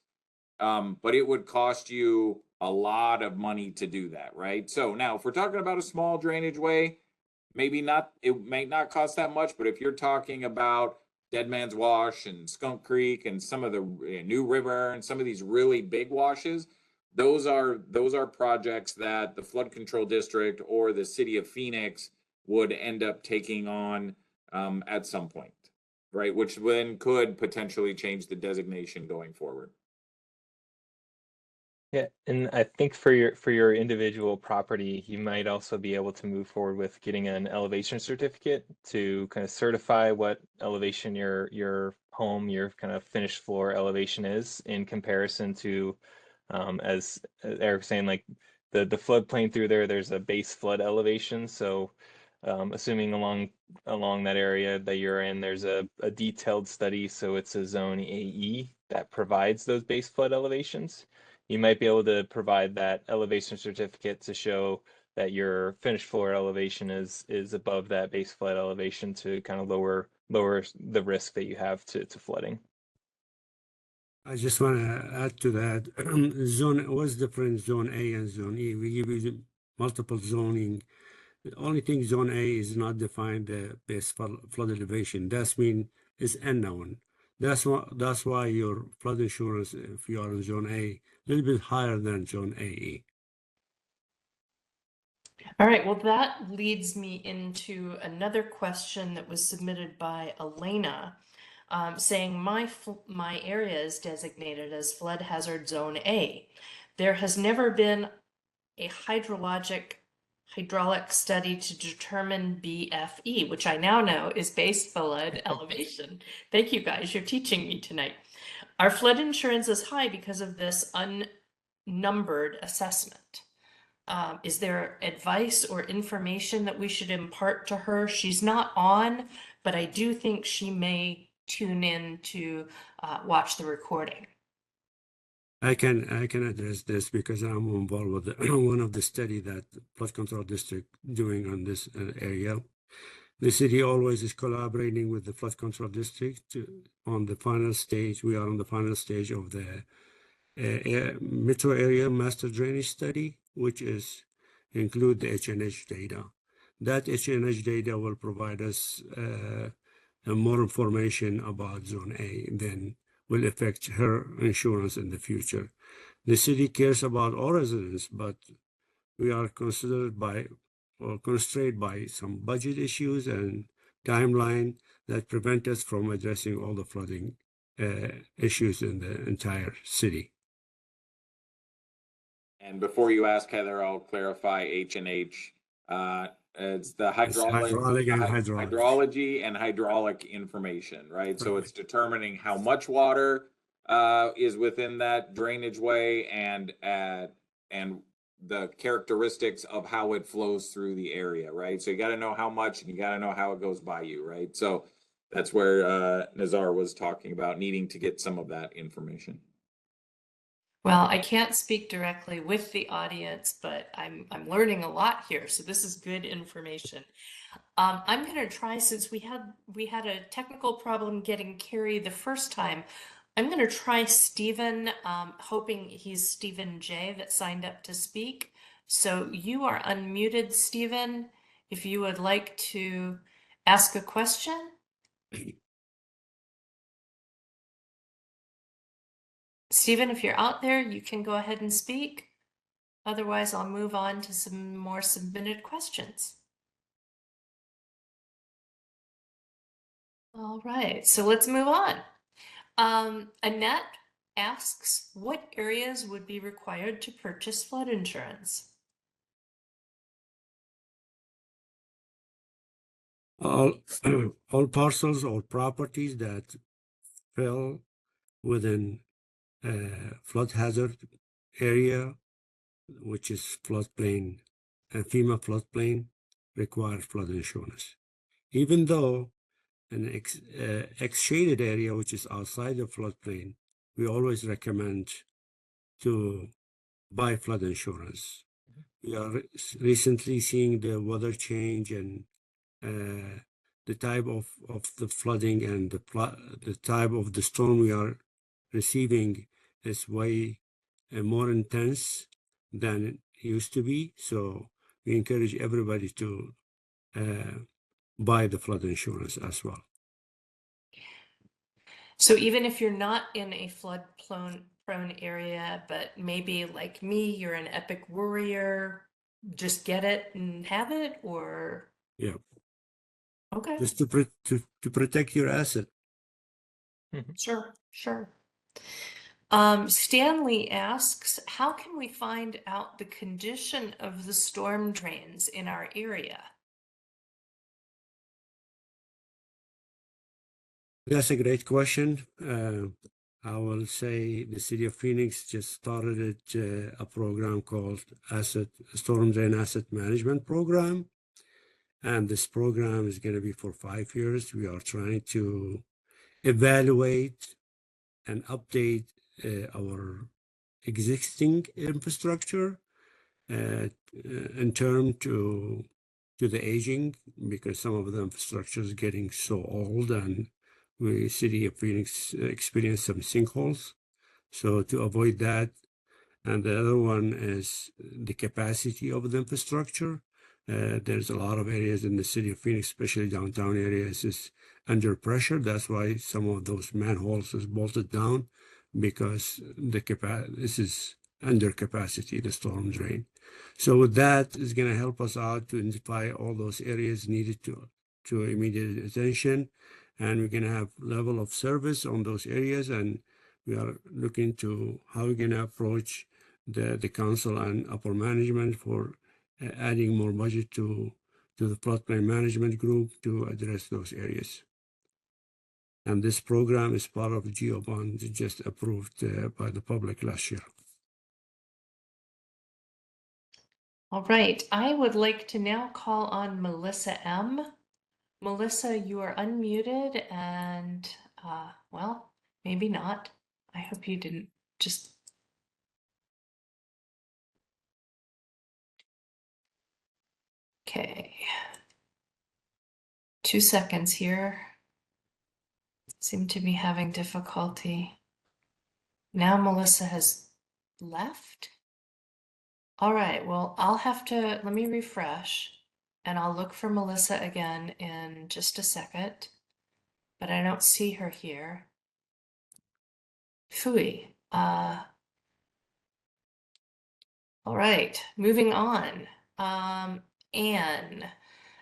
C: But it would cost you a lot of money to do that, right? So now if we're talking about a small drainage way, maybe not, it may not cost that much, but if you're talking about Dead Man's Wash and Skunk Creek and some of the New River and some of these really big washes, those are projects that the flood control district or the city of Phoenix would end up taking on at some point, right? Which then could potentially change the designation going forward.
F: Yeah, and I think for your individual property, you might also be able to move forward with getting an elevation certificate to kind of certify what elevation your home, your kind of finished floor elevation is in comparison to, as Eric was saying, like the floodplain through there, there's a base flood elevation. So assuming along that area that you're in, there's a detailed study, so it's a zone AE that provides those base flood elevations. You might be able to provide that elevation certificate to show that your finished floor elevation is above that base flood elevation to kind of lower the risk that you have to flooding.
D: I just want to add to that. Zone what's different, Zone A and Zone E? We give you multiple zoning. The only thing Zone A is not defined the base flood elevation. That's mean it's unknown. That's why your flood insurance, if you are in Zone A, a little bit higher than Zone AE.
A: All right, well, that leads me into another question that was submitted by Elena, saying my area is designated as flood hazard zone A. There has never been a hydraulic study to determine BFE, which I now know is base flood elevation. Thank you guys, you're teaching me tonight. Our flood insurance is high because of this unnumbered assessment. Is there advice or information that we should impart to her? She's not on, but I do think she may tune in to watch the recording.
D: I can address this because I'm involved with one of the study that flood control district doing on this area. The city always is collaborating with the flood control district on the final stage. We are on the final stage of the metro area master drainage study, which is include the H&H data. That H&H data will provide us more information about Zone A, then will affect her insurance in the future. The city cares about all residents, but we are considered by or constrained by some budget issues and timeline that prevent us from addressing all the flooding issues in the entire city.
C: And before you ask, Heather, I'll clarify H&H. It's the hydrology and hydraulic information, right? So it's determining how much water is within that drainage way and the characteristics of how it flows through the area, right? So you got to know how much and you got to know how it goes by you, right? So that's where Nazar was talking about needing to get some of that information.
A: Well, I can't speak directly with the audience, but I'm learning a lot here, so this is good information. I'm going to try, since we had a technical problem getting Carrie the first time. I'm going to try Stephen, hoping he's Stephen J that signed up to speak. So you are unmuted, Stephen, if you would like to ask a question. Stephen, if you're out there, you can go ahead and speak. Otherwise, I'll move on to some more submitted questions. All right, so let's move on. Annette asks, what areas would be required to purchase flood insurance?
D: All parcels or properties that fell within flood hazard area, which is floodplain and FEMA floodplain, require flood insurance. Even though an ex-shaded area, which is outside the floodplain, we always recommend to buy flood insurance. We are recently seeing the weather change and the type of the flooding and the type of the storm we are receiving is way more intense than it used to be. So we encourage everybody to buy the flood insurance as well.
A: So even if you're not in a flood-prone area, but maybe like me, you're an epic warrior, just get it and have it, or?
D: Yeah.
A: Okay.
D: Just to protect your asset.
A: Sure, sure. Stanley asks, how can we find out the condition of the storm drains in our area?
D: That's a great question. I will say the city of Phoenix just started a program called Storm Drain Asset Management Program. And this program is going to be for 5 years. We are trying to evaluate and update our existing infrastructure in terms to the aging, because some of the infrastructure is getting so old and we city of Phoenix experienced some sinkholes. So to avoid that, and the other one is the capacity of the infrastructure. There's a lot of areas in the city of Phoenix, especially downtown areas, is under pressure. That's why some of those manholes is bolted down, because this is under capacity, the storm drain. So with that is going to help us out to identify all those areas needed to immediate attention, and we're going to have level of service on those areas, and we are looking to how we're going to approach the council and upper management for adding more budget to the floodplain management group to address those areas. And this program is part of the GEO bond just approved by the public last year.
A: All right, I would like to now call on Melissa M. Melissa, you are unmuted and, well, maybe not. I hope you didn't just. Okay. 2 seconds here. Seem to be having difficulty. Now Melissa has left. All right, well, I'll have to, let me refresh and I'll look for Melissa again in just a second, but I don't see her here. Phooey. All right, moving on. Anne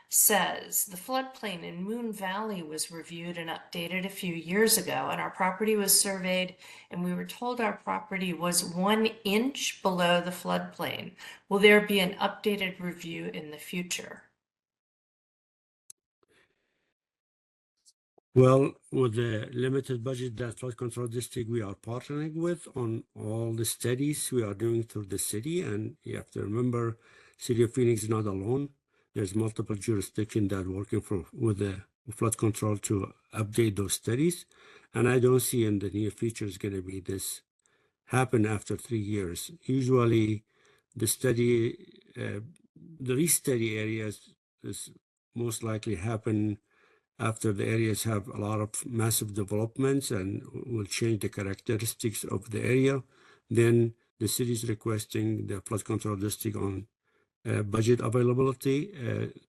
A: says the floodplain in Moon Valley was reviewed and updated a few years ago, and our property was surveyed, and we were told our property was 1 inch below the floodplain. Will there be an updated review in the future?
D: Well, with the limited budget that flood control district we are partnering with on all the studies we are doing through the city, and you have to remember, City of Phoenix is not alone. There's multiple jurisdictions that are working with the flood control to update those studies, and I don't see in the near future is going to be this happen after 3 years. Usually, the restudy areas is most likely happen after the areas have a lot of massive developments and will change the characteristics of the area. Then the city is requesting the flood control district on budget availability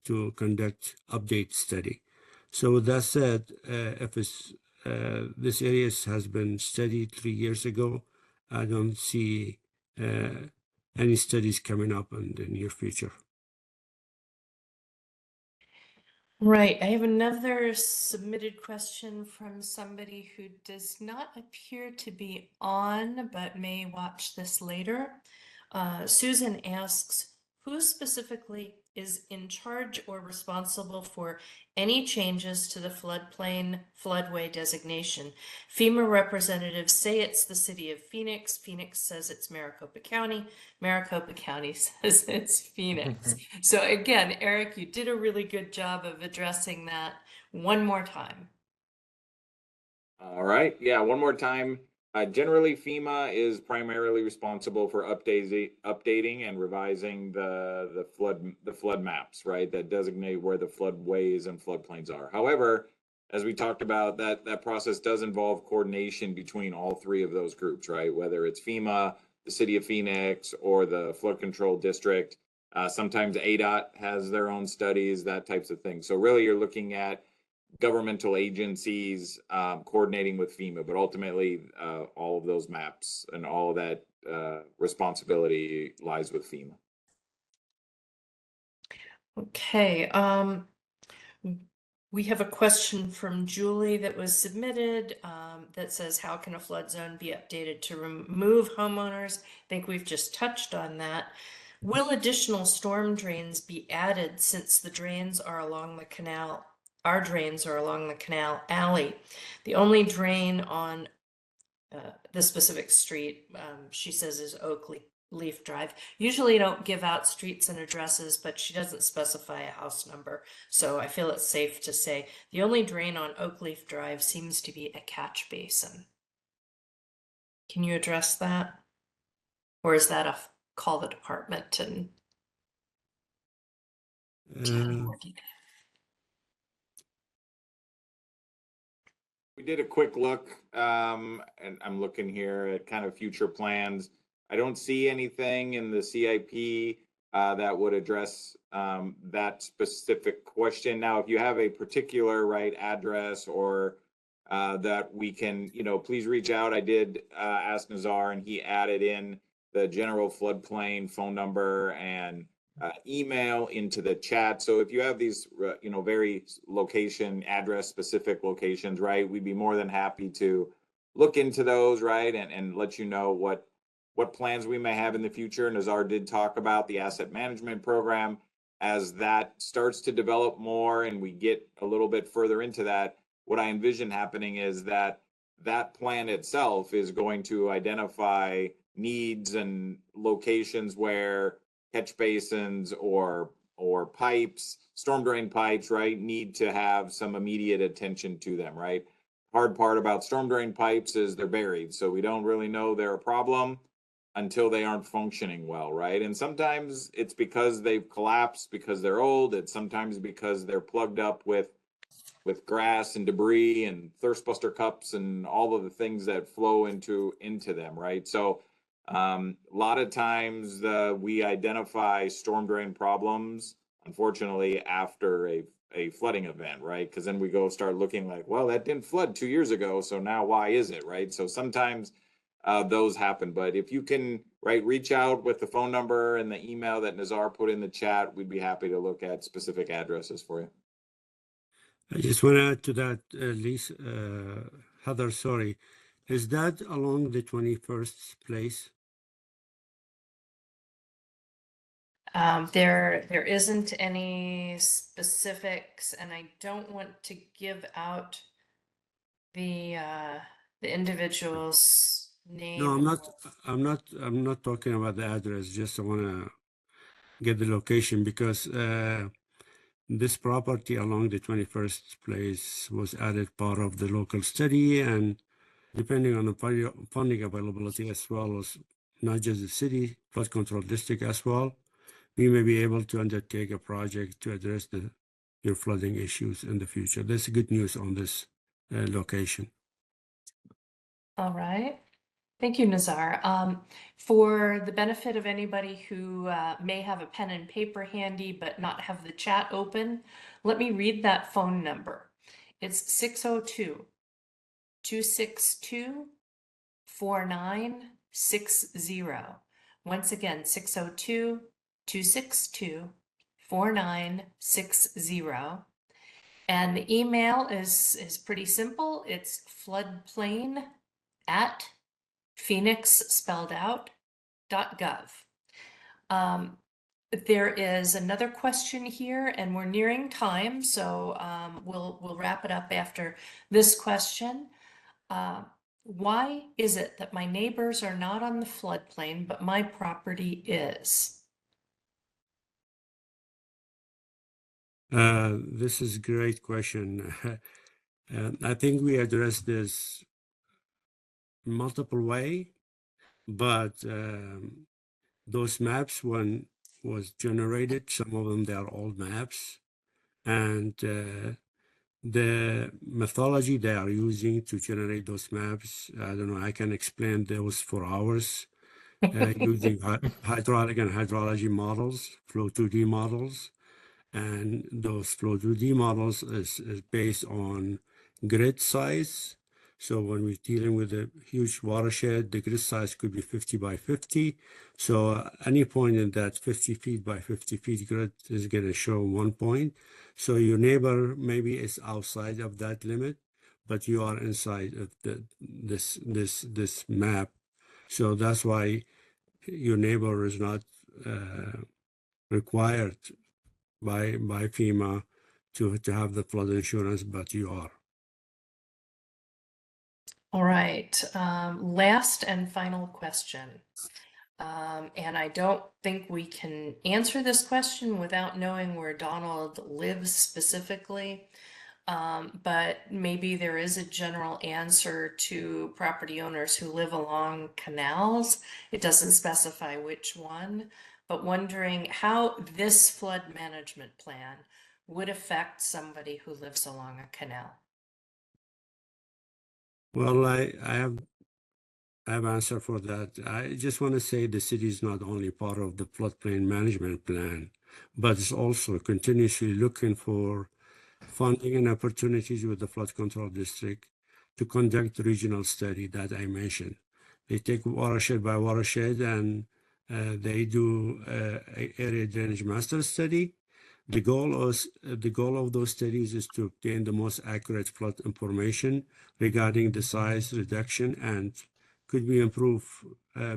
D: to conduct update study. So with that said, if this area has been studied 3 years ago, I don't see any studies coming up in the near future.
A: Right, I have another submitted question from somebody who does not appear to be on, but may watch this later. Susan asks, who specifically is in charge or responsible for any changes to the floodplain floodway designation? FEMA representatives say it's the city of Phoenix. Phoenix says it's Maricopa County. Maricopa County says it's Phoenix. So again, Eric, you did a really good job of addressing that one more time.
C: All right. Yeah, one more time. Generally, FEMA is primarily responsible for updating and revising the flood maps, right? That designate where the floodways and floodplains are. However, as we talked about, that process does involve coordination between all three of those groups, right? Whether it's FEMA, the City of Phoenix, or the Flood Control District. Sometimes ADOT has their own studies, that types of things. So really, you're looking at governmental agencies coordinating with FEMA, but ultimately all of those maps and all of that responsibility lies with FEMA.
A: Okay, we have a question from Julie that was submitted that says, how can a flood zone be updated to remove homeowners? I think we've just touched on that. Will additional storm drains be added since the drains are along the canal? Our drains are along the canal alley. The only drain on the specific street, she says, is Oak Leaf Drive. Usually don't give out streets and addresses, but she doesn't specify a house number. So I feel it's safe to say the only drain on Oak Leaf Drive seems to be a catch basin. Can you address that? Or is that a call the department and tell me more detail?
C: We did a quick look, and I'm looking here at kind of future plans. I don't see anything in the CIP that would address that specific question. Now, if you have a particular address or that we can, please reach out. I did ask Nazar, and he added in the general floodplain phone number and email into the chat. So if you have these, very address specific locations, right, we'd be more than happy to look into those, right, and let you know what plans we may have in the future. Nazar did talk about the asset management program. As that starts to develop more and we get a little bit further into that, what I envision happening is that plan itself is going to identify needs and locations where catch basins or pipes, storm drain pipes, right, need to have some immediate attention to them, right? Hard part about storm drain pipes is they're buried, so we don't really know they're a problem until they aren't functioning well, right? And sometimes it's because they've collapsed because they're old. It's sometimes because they're plugged up with with grass and debris and thirstbuster cups and all of the things that flow into them, right? So a lot of times we identify storm drain problems, unfortunately, after a flooding event, right? Because then we go start looking like, well, that didn't flood 2 years ago, so now why is it, right? So sometimes those happen. But if you can, right, reach out with the phone number and the email that Nazar put in the chat, we'd be happy to look at specific addresses for you.
D: I just want to add to that, Lisa, Heather, sorry. Is that along the 21st place?
A: There isn't any specifics, and I don't want to give out the individual's name.
D: No, I'm not talking about the address. Just I want to get the location because this property along the 21st place was added part of the local study, and depending on the funding availability as well as not just the city flood control district as well, we may be able to undertake a project to address your flooding issues in the future. That's good news on this location.
A: All right. Thank you, Nazar. For the benefit of anybody who may have a pen and paper handy but not have the chat open, let me read that phone number. It's 602-262-4960. Once again, 602-262-4960. And the email is pretty simple. It's floodplain at Phoenix spelled out .gov. There is another question here, and we're nearing time, so we'll wrap it up after this question. Why is it that my neighbors are not on the floodplain, but my property is?
D: This is a great question. I think we addressed this multiple way, but those maps when was generated, some of them they are old maps, and the methodology they are using to generate those maps, I don't know, I can explain those for hours, using hydraulic and hydrology models, flow 2D models. And those flow 2D models is based on grid size. So when we're dealing with a huge watershed, the grid size could be 50 by 50. So any point in that 50 feet by 50 feet grid is going to show 1 point. So your neighbor maybe is outside of that limit, but you are inside of this map. So that's why your neighbor is not required by FEMA to have the flood insurance, but you are.
A: All right, last and final question. And I don't think we can answer this question without knowing where Donald lives specifically. But maybe there is a general answer to property owners who live along canals. It doesn't specify which one, but wondering how this flood management plan would affect somebody who lives along a canal.
D: Well, I have answer for that. I just want to say the city is not only part of the floodplain management plan, but it's also continuously looking for funding and opportunities with the flood control district to conduct the regional study that I mentioned. They take watershed by watershed and they do area drainage master study. The goal of those studies is to obtain the most accurate flood information regarding the size reduction and could be improved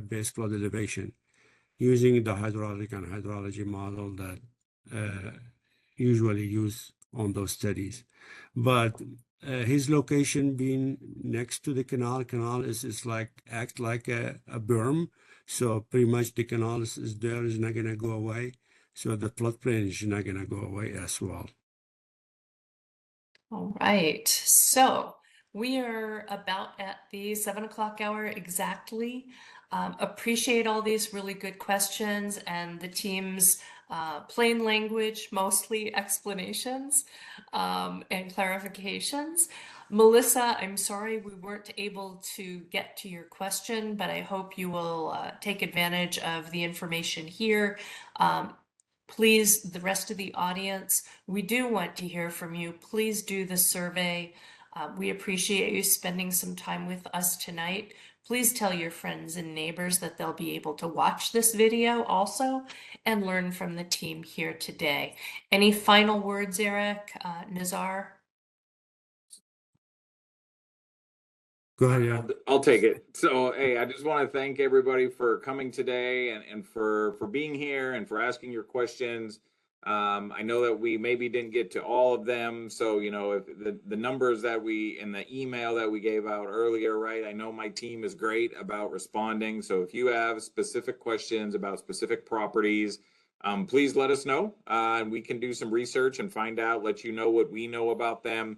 D: base flood elevation using the hydraulic and hydrology model that usually used on those studies. But his location being next to the canal is like act like a berm. So pretty much the canal is there, is not gonna go away. So the floodplain is not gonna go away as well.
A: All right, so we are about at the 7 o'clock hour exactly. Appreciate all these really good questions and the team's plain language, mostly explanations and clarifications. Melissa, I'm sorry we weren't able to get to your question, but I hope you will take advantage of the information here. Please, the rest of the audience, we do want to hear from you. Please do the survey. We appreciate you spending some time with us tonight. Please tell your friends and neighbors that they'll be able to watch this video also and learn from the team here today. Any final words, Eric, Nazar?
D: Go ahead, yeah.
C: I'll take it. So, hey, I just want to thank everybody for coming today and for being here and for asking your questions. I know that we maybe didn't get to all of them. So, you know, if the numbers that we in the email that we gave out earlier, right? I know my team is great about responding. So if you have specific questions about specific properties, please let us know. And we can do some research and find out, let you know what we know about them.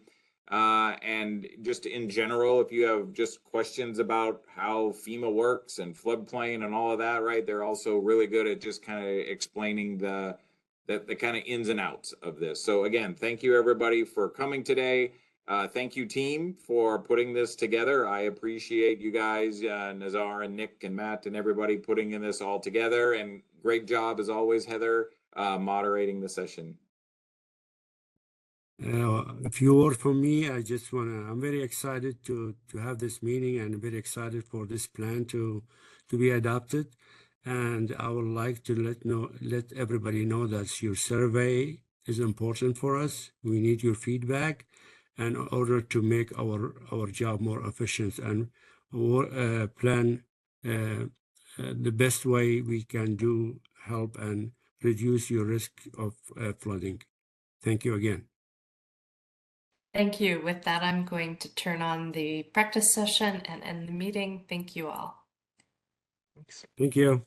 C: And just in general, if you have just questions about how FEMA works and floodplain and all of that, right? They're also really good at just kind of explaining the kind of ins and outs of this. So again, thank you everybody for coming today. Thank you team for putting this together. I appreciate you guys, Nazar and Nick and Matt and everybody putting in this all together. And great job as always, Heather, moderating the session.
D: A few words from me. I'm very excited to have this meeting and very excited for this plan to be adopted. And I would like to let everybody know that your survey is important for us. We need your feedback in order to make our job more efficient and plan the best way we can help and reduce your risk of flooding. Thank you again.
A: Thank you. With that, I'm going to turn on the practice session and end the meeting. Thank you all.
F: Thanks.
D: Thank you.